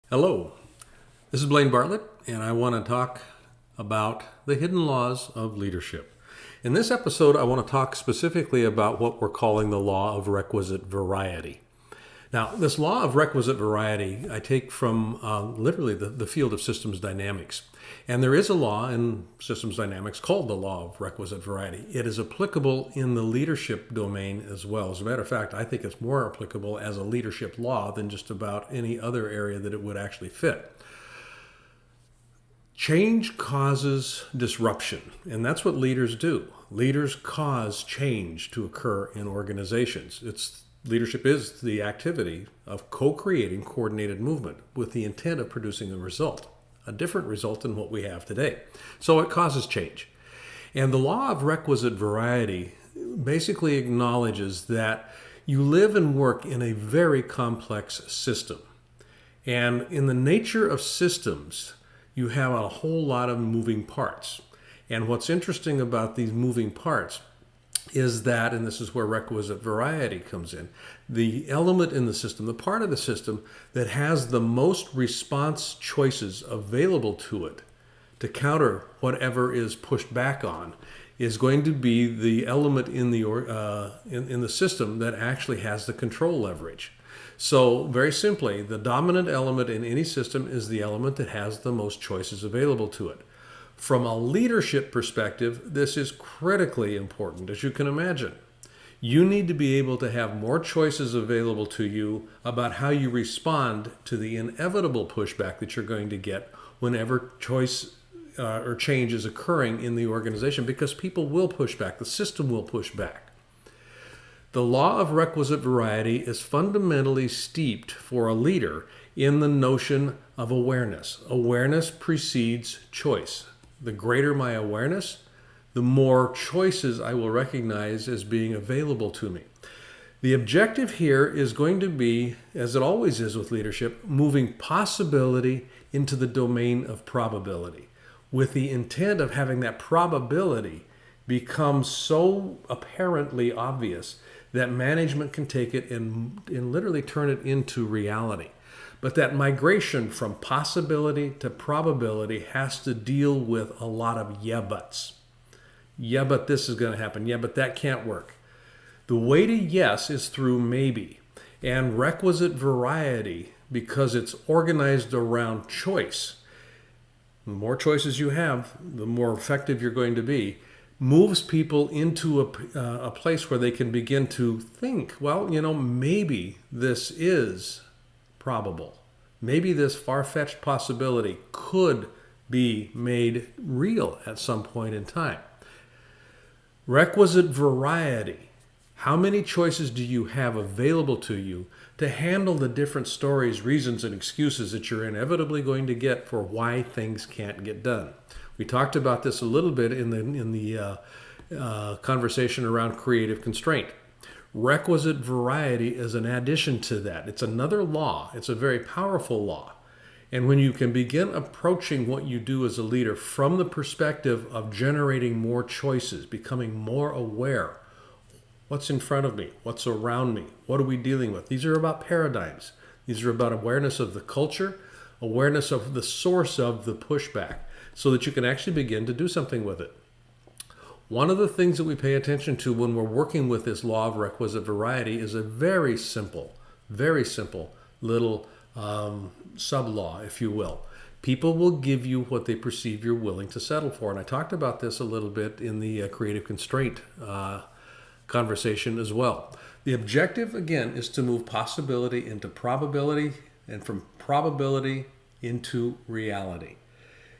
Hello, this is Blaine Bartlett, and I want to talk about the hidden laws of leadership. In this episode, I want to talk specifically about what we're calling the law of requisite variety. Now, this law of requisite variety I take from literally the field of systems dynamics. And there is a law in systems dynamics called the law of requisite variety. It is applicable in the leadership domain as well. As a matter of fact, I think it's more applicable as a leadership law than just about any other area that it would actually fit. Change causes disruption, and that's what leaders do. Leaders cause change to occur in organizations. Leadership is the activity of co-creating coordinated movement with the intent of producing a different result than what we have today. So it causes change. And the law of requisite variety basically acknowledges that you live and work in a very complex system. And in the nature of systems, you have a whole lot of moving parts. And what's interesting about these moving parts is that, and this is where requisite variety comes in, the element in the system, the part of the system that has the most response choices available to it to counter whatever is pushed back on is going to be the element in the system that actually has the control leverage. So very simply, the dominant element in any system is the element that has the most choices available to it. From a leadership perspective, this is critically important, as you can imagine. You need to be able to have more choices available to you about how you respond to the inevitable pushback that you're going to get whenever choice or change is occurring in the organization, because people will push back, the system will push back. The law of requisite variety is fundamentally steeped for a leader in the notion of awareness. Awareness precedes choice. The greater my awareness, the more choices I will recognize as being available to me. The objective here is going to be, as it always is with leadership, moving possibility into the domain of probability, with the intent of having that probability become so apparently obvious that management can take it and literally turn it into reality. But that migration from possibility to probability has to deal with a lot of yeah buts. Yeah, but this is going to happen. Yeah, but that can't work. The way to yes is through maybe. And requisite variety, because it's organized around choice, the more choices you have, the more effective you're going to be, moves people into a place where they can begin to think, well, maybe this is probable. Maybe this far-fetched possibility could be made real at some point in time. Requisite variety. How many choices do you have available to you to handle the different stories, reasons, and excuses that you're inevitably going to get for why things can't get done? We talked about this a little bit in the conversation around creative constraint. Requisite variety is an addition to that. It's another law. It's a very powerful law. And when you can begin approaching what you do as a leader from the perspective of generating more choices, becoming more aware, what's in front of me, what's around me, what are we dealing with? These are about paradigms. These are about awareness of the culture, awareness of the source of the pushback, so that you can actually begin to do something with it. One of the things that we pay attention to when we're working with this law of requisite variety is a very simple little sub-law, if you will. People will give you what they perceive you're willing to settle for. And I talked about this a little bit in the creative constraint conversation as well. The objective, again, is to move possibility into probability and from probability into reality.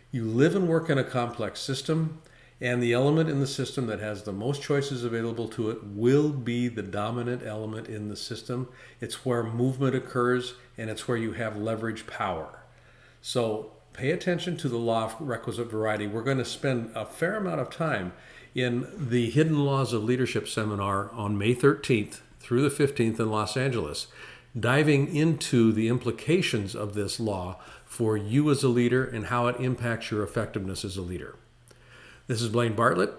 You live and work in a complex system, and the element in the system that has the most choices available to it will be the dominant element in the system. It's where movement occurs, and it's where you have leverage power. So pay attention to the law of requisite variety. We're going to spend a fair amount of time in the Hidden Laws of Leadership seminar on May 13th through the 15th in Los Angeles, diving into the implications of this law for you as a leader and how it impacts your effectiveness as a leader. This is Blaine Bartlett.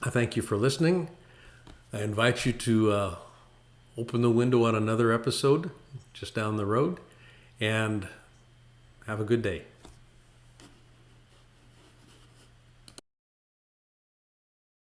I thank you for listening. I invite you to open the window on another episode just down the road. And Have a good day.